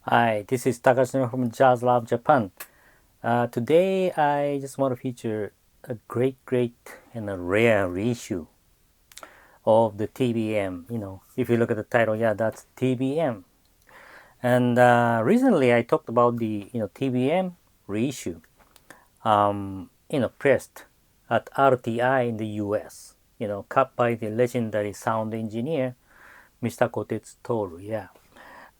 Hi, this is Takashi from Jazz Lab Japan. Today I just want to feature a great and a rare reissue of the TBM. If you look at the title, yeah, that's TBM. And recently I talked about the TBM reissue, pressed at RTI in the US. Cut by the legendary sound engineer Mr. Kotetsu Toru. Yeah,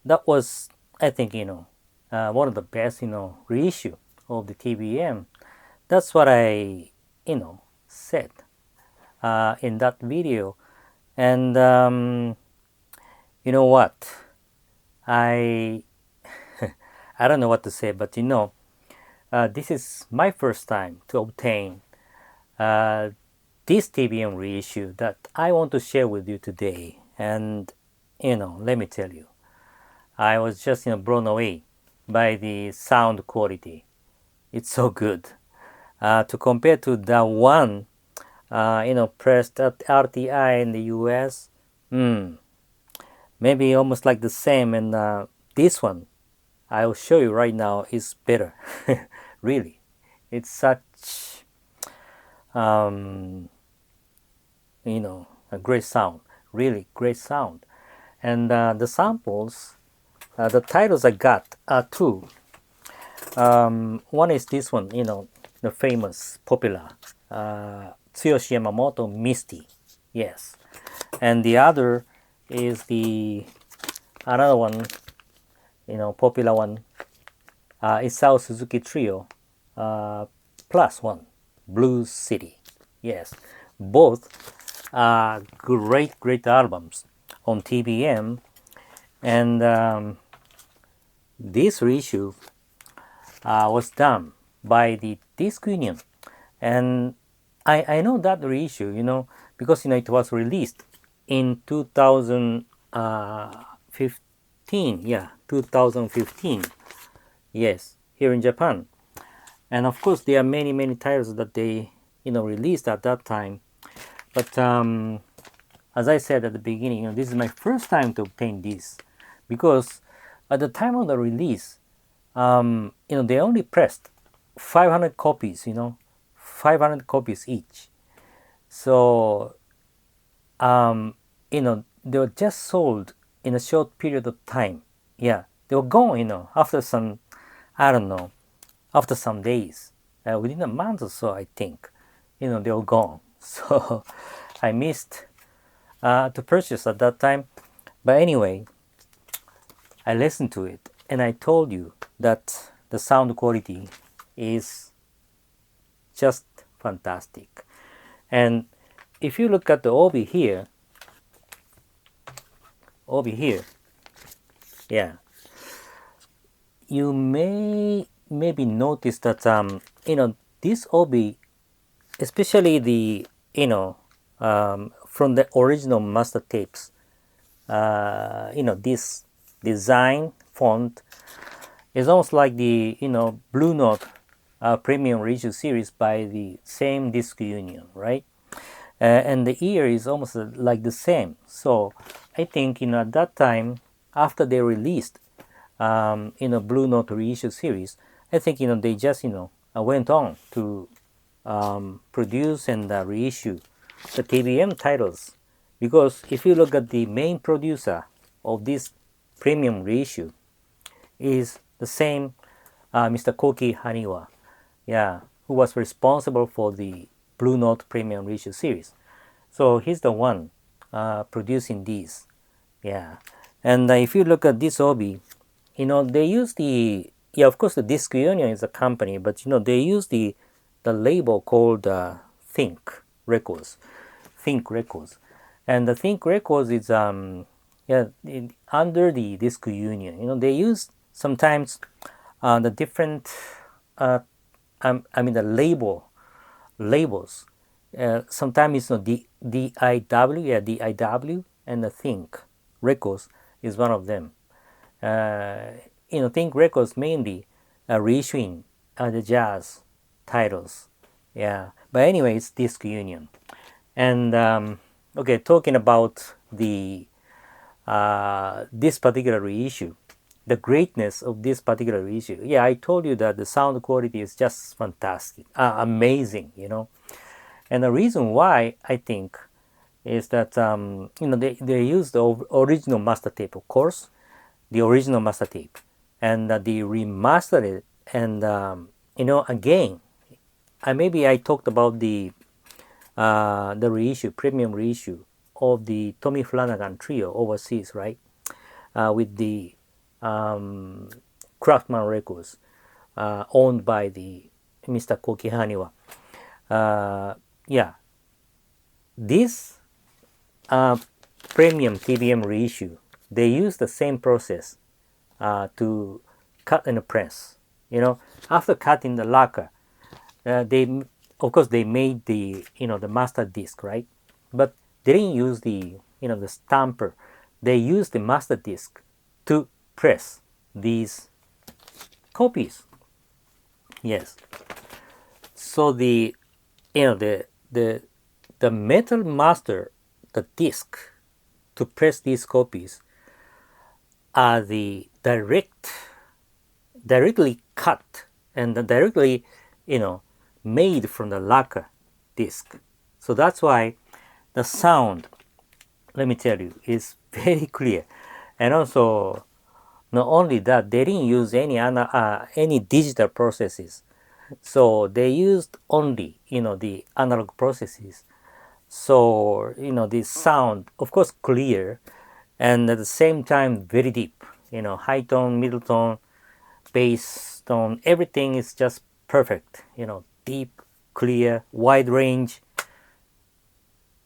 that was, I think, one of the best reissue of the TBM. That's what I said in that video. And you know what, I I don't know what to say, but this is my first time to obtain uh, this TBM reissue that I want to share with you today. And let me tell you, I was just blown away by the sound quality. It's so good. To compare to the one pressed at RTI in the US, maybe almost like the same. And this one I'll show you right now is better. Really, it's such um, a great sound. Really great sound. And the samples, the titles I got are two. One is this one, the famous, popular Tsuyoshi Yamamoto Misty. Yes. And the other is the another one, popular one, Isao Suzuki Trio Plus One, Blues City. Yes. Both are great albums on TBM. And this reissue was done by the Disc Union. And I know that reissue, because it was released in 2015. Yeah, 2015. Yes, here in Japan. And of course, there are many titles that they released at that time. But as I said at the beginning, this is my first time to obtain this, because at the time of the release, they only pressed 500 copies, 500 copies each. So, they were just sold in a short period of time. Yeah, they were gone, after some, I don't know, after some days, within a month or so, I think, they were gone. So, I missed to purchase at that time. But anyway, I listened to it and I told you that the sound quality is just fantastic. And if you look at the obi here, yeah, you may maybe notice that this obi, especially the from the original master tapes, this design font is almost like the Blue Note Premium Reissue series by the same Disc Union, right? And the ear is almost like the same. So I think at that time, after they released Blue Note reissue series, I think they just went on to produce and reissue the TBM titles, because if you look at the main producer of this premium reissue is the same Mr. Koki Haniwa, yeah, who was responsible for the Blue Note Premium Reissue series. So he's the one producing these, yeah. And if you look at this obi, they use the, yeah, of course the Disc Union is a company, but they use the label called Think Records, and the Think Records is under the Disc Union. They use sometimes the different the labels. Sometimes it's the DIW, yeah, DIW, and the Think Records is one of them. Think Records mainly reissuing the jazz titles. Yeah, but anyway, it's Disc Union. And okay, talking about the this particular reissue, the greatness of this particular reissue. Yeah, I told you that the sound quality is just fantastic, amazing, you know. And the reason why I think is that they use the original master tape, of course, the original master tape, and they remastered it. And again, maybe I talked about the reissue, premium reissue of the Tommy Flanagan trio overseas, right? With the Craftman Records, owned by the Mr. Koki Haniwa. Yeah, this premium TBM reissue, they use the same process to cut and press. After cutting the lacquer, they of course they made the the master disc, right? But they didn't use the the stamper. They used the master disc to press these copies. Yes. So the the metal master, the disc to press these copies are the directly cut and directly made from the lacquer disc. So that's why the sound, let me tell you, is very clear. And also, not only that, they didn't use any digital processes. So they used only the analog processes. So the sound, of course, clear, and at the same time very deep. High tone, middle tone, bass tone, everything is just perfect. Deep, clear, wide range.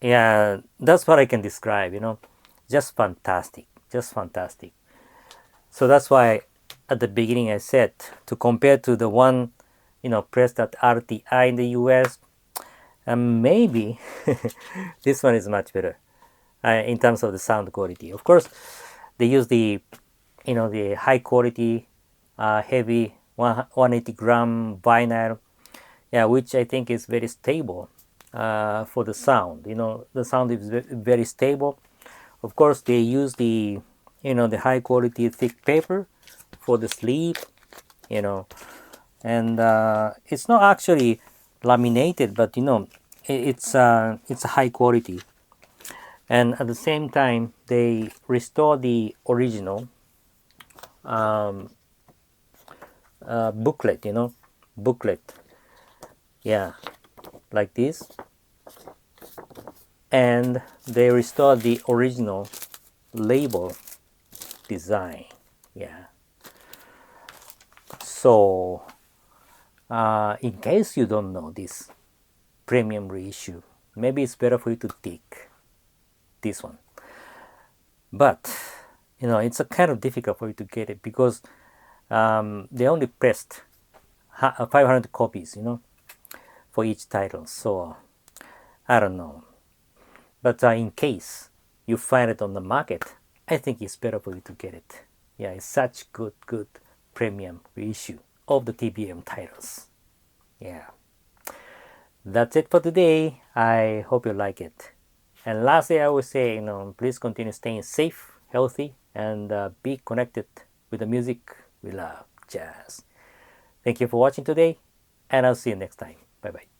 Yeah, that's what I can describe. Just fantastic, just fantastic. So that's why at the beginning I said, to compare to the one pressed at RTI in the US, maybe this one is much better in terms of the sound quality. Of course, they use the the high quality heavy 180 gram vinyl, yeah, which I think is very stable for the sound. The sound is very stable. Of course, they use the the high quality thick paper for the sleeve, and it's not actually laminated, but it's a high quality. And at the same time, they restore the original booklet, booklet, yeah, like this. And they restore the original label design, yeah. So in case you don't know this premium reissue, maybe it's better for you to take this one. But it's a kind of difficult for you to get it because they only pressed 500 copies, for each title. So I don't know. But in case you find it on the market, I think it's better for you to get it. Yeah, it's such good premium reissue of the TBM titles. Yeah. That's it for today. I hope you like it. And lastly, I would say, please continue staying safe, healthy, and be connected with the music we love, jazz. Thank you for watching today, and I'll see you next time. Bye-bye.